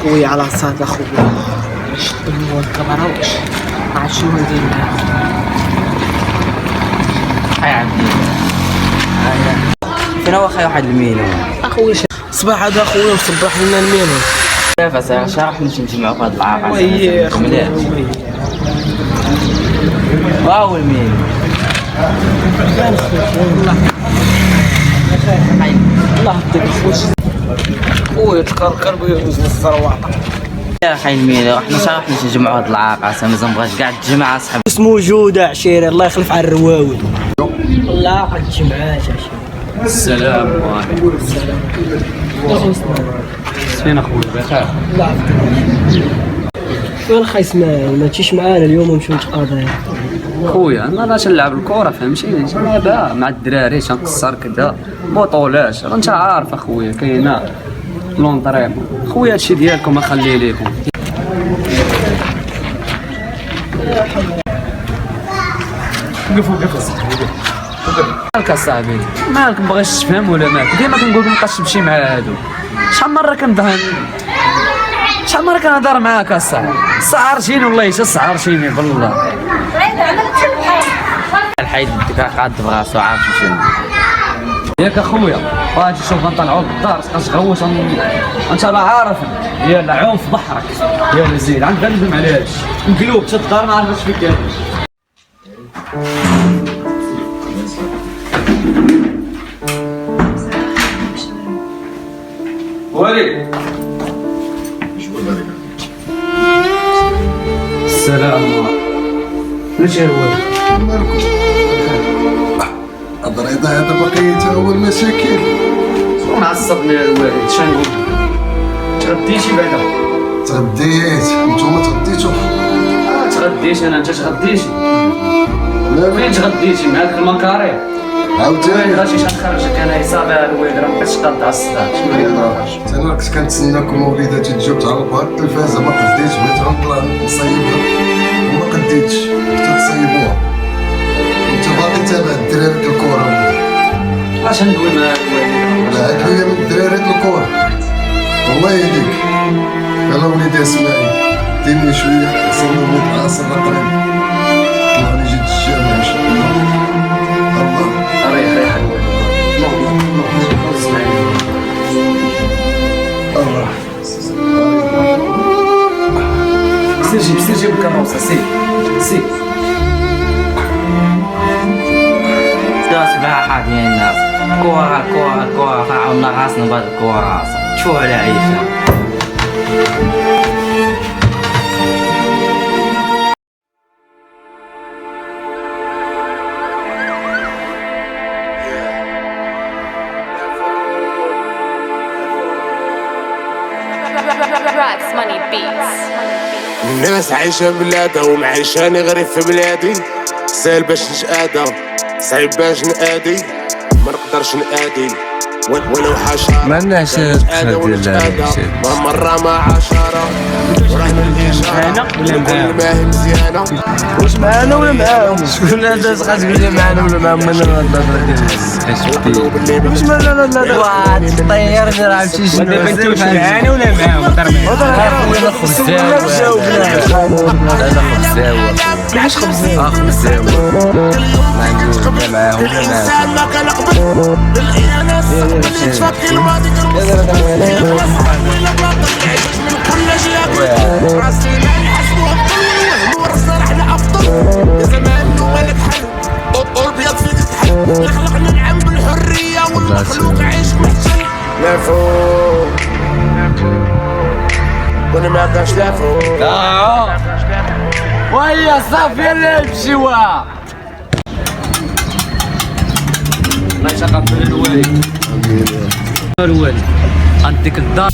خويا على صاد اخويا شدو هو الكاميرا واش ما عرفت شنو ندير معاه. هاي عندي فين هو خاي واحد المينو اخويا صباح هذا اخويا وصبح لنا المينو كيف شرح نمشي نجمعوا في هاد العاقه وي اخويا وي واو المينو الله يهديك خويا تكركر ويدوز الصروعه يا خاي المينو احنا شرح نمشي نجمعوا هاد العاقه ما بغاش كاع تجمع اصحاب اسمه جودة عشيري الله يخلف على الرواوي الله قد جمعات عشيري. السلام عليكم. فين اخويا بخير؟ الله يعافيك. وين خاي اسماعيل ما تجيش معانا اليوم ونمشيو نتقاضى؟ خويا انا باش نلعب الكره فهمتي نلعبها مع الدراري تنقصر كذا بطولات انت عارف اخويا كاينه لونطريمون خويا هادشي ديالكم اخليه ليكم. وقفوا مالك اصاحبي مالك مبغيش تفهم ولا مالك ديما كنقول مابقاش تمشي مع هادو شحال مرة كنهضر معاك اصاحبي سعرتيني والله حتى سعرتيني بالله الحيد قاد براسو عارف شنو ياك اخويا غادي شوف غنطلعوا للدار تبقى تغوت انت لا عارف يلا عوم في بحرك يلا زيد عاد غندم على هادشي نقلوب حتى الدار ما عرفتش فيك كاين ولي السلام عليكم ليش يا ولد مالكم الضريضة هذا باقي تا هو المشاكل معصبني يا الوالد شنقول تغديتي بعدا تغديت نتوما تغديتو تغديت انا انت تغديتي لا فين تغديتي مع داك المكاري وين عاوتاني غادي تنخرجك انا حسابي على الوالد راه مابقيتش قاد على الصداع شنو هي الهضره انا كنت كنتسناكم وليداتي تجيو تعرفوا هاد التلفازه ما قديتش بغيت نطلع نصيبها وما قديتش حتى تصيبوها انت باقي تابع الدراري د الكره اش ندوي مع الوالد لا هي من الدراري د الكره الله يهديك يلا وليدي اسمعي ديني شويه وصلنا وليد العصر قريب طلعني جيت الجامع ان شاء الله الله ريح الوالد اسمعي الله سير جيب الكروسه سير سباحة ديال الناس كورة فعاونا راسنا بهاد الكورة شوف على عيشة Rats Money Beats. الناس عايشة بلادها ومعيشاني غريب في بلادي سهل باش نتآدى صعيب باش نآدي ما نقدرش نآدي ولو حشرة ما لناش نتآدى ونتآدى مرة مع عشرة ورحنا الإشارة كل ما هي مزيانة واش معانا ولا معاهم؟ شكون هذا تقول لي معانا ولا معاهم؟ انا الهضره ديال واش معانا لا واحد طيرني راه عرفتي شنو دابا انت واش معانا ولا معاهم انا خبزاوه انا خبزاوه علاش خبزة؟ خبزاوه ما عندي لا معاهم لا لا فوق وانا ما عندهاش لا فوق وهي صافي اللي مشيوا الله يتقبل الوالد غنديك الدار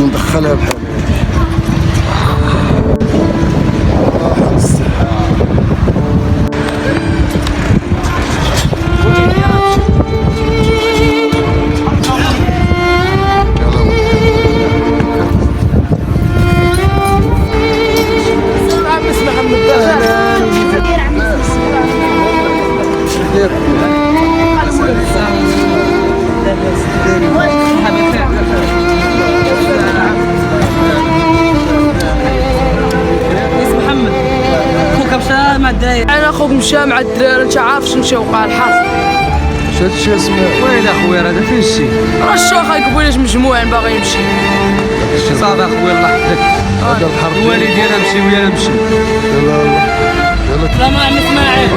وندخلها بحال انا اخوك مشى مع الدراري، انت عارف شنو مشى وقع الحرب. شاتشي اسمع وين اخويا راه فين الشي؟ راه الشيخ قبيلاش مجموعين باغي يمشي. صافي اخويا الله يحفظك. هذا الحرب الوالدين انا نمشي ويا نمشي. يلا يلا سلام عم اسماعيل.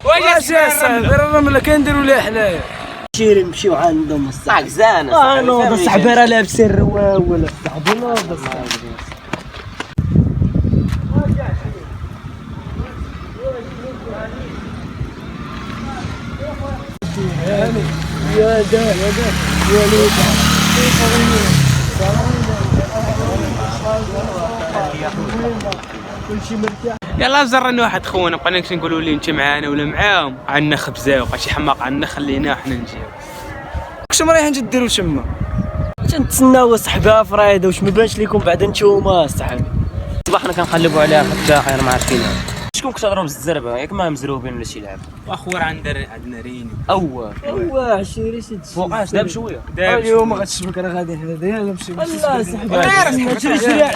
واش يا صاحبي الرمله كنديروا ليه حنايا. شيري نمشيو عندهم الصح صاحبي زانه نوض صاحبي راه لابسين الرواول صاحبي نوض صاحبي. يا دا يا دا يا ليدا كلشي مرتاح. يلا زرنا واحد خونا بقينا نقولوا لي انت معانا ولا معاهم، عندنا خبزه وبقى شي حماق عندنا خليناه حنا نجيو. واش رايحين ديروا تما؟ تنتسناو صاحبي فريده واش ما بانش لكم بعد نتوما صاحبي. صباحنا كنقلبوا عليها حتى خير ما عرفت فينا. شكون كتهضروا بالزربه ياك ما مزروبين ولا شي لعب. واخويا عندنا ريني ايوا عشيري شي فوقاش داب شويه. اليوم غتشبك راه غادي هذا يلا نمشيو. الله صاحبي شري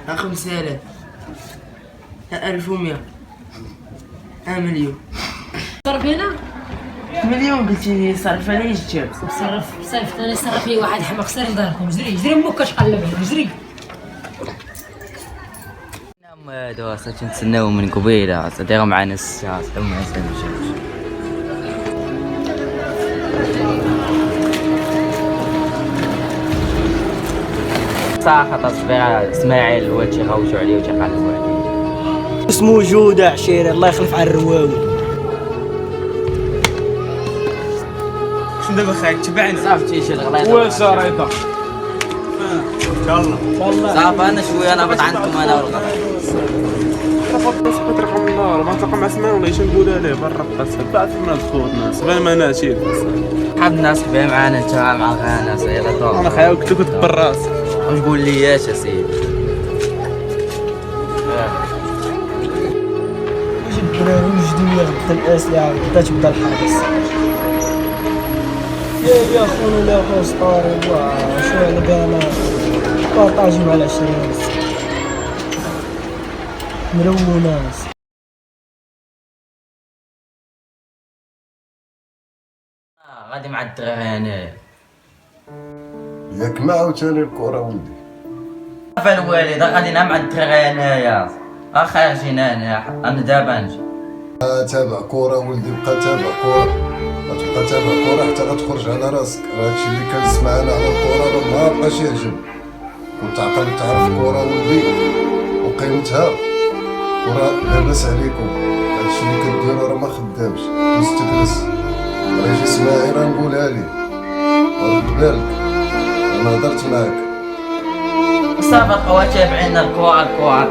أخو 5000 1100 مليون. صرف هنا؟ مليون قلتي لي صرف عليه جاب. صرف انا صرف لي واحد حماق سير لداركم جري جري امك كتقلب جري. نعم هادو صافي نتسناو من قبيله صديقوا معنا الساعه صديقوا معنا الساعه. صاحة تصبير اسماعيل هو تيغوتو عليه وتيقلبوا عليه. اسمو جودة عشيري الله يخلف على الرواوي. شنو دابا خايك تبعنا؟ صافي تيجي الغليظه. واش ريضه؟ يلا صافي انا شويه نهبط عندكم انا والغليظ. صحبت رقم النار ما تلقى مع اسماعيل ولا ايش نقول عليه برا القصه بعد ما ندخل الناس غير ما ناشي. حاب الناس بها معانا انت مع غاناس يلا طول. انا خايك كنت بالراس. واش نقول لياش يا سيدي؟ واش الدراري الجدية غدا الاسلحة غدا تبدا الحرب الصراحة. يا خونا لا خو سطاري واه شو على بالنا بارطاجي مع العشرين ملوناس. غادي مع الدراري انايا. ياك ما عاوتاني الكرة ولدي. صافي الوالد غادي نعم مع الدراري انايا. خارجين انا دابا نجي. تابع كرة ولدي بقى تابع كرة. غتبقى تابع كرة حتى غتخرج على راسك. هادشي اللي كنسمع انا على الكرة راه ما بقاش يعجب. كنت عقل تعرف كرة ولدي وقيمتها. كرة لاباس عليكم. هادشي اللي كديرو راه ما خدامش. دوز تجلس. راه اسماعيل راه نقولها لي. رد بالك. انا هضرت معاك. صافي الخوات تابعينا الكوع.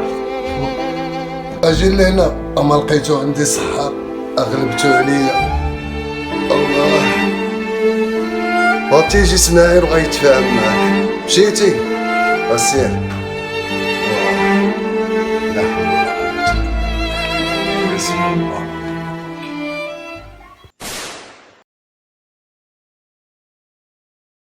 اجي لهنا اما لقيتو عندي صحة اغلبتو عليا. الله وتيجي اسماعيل وغيتفاهم معاك. مشيتي وسير. لا حول ولا قوة الا بالله.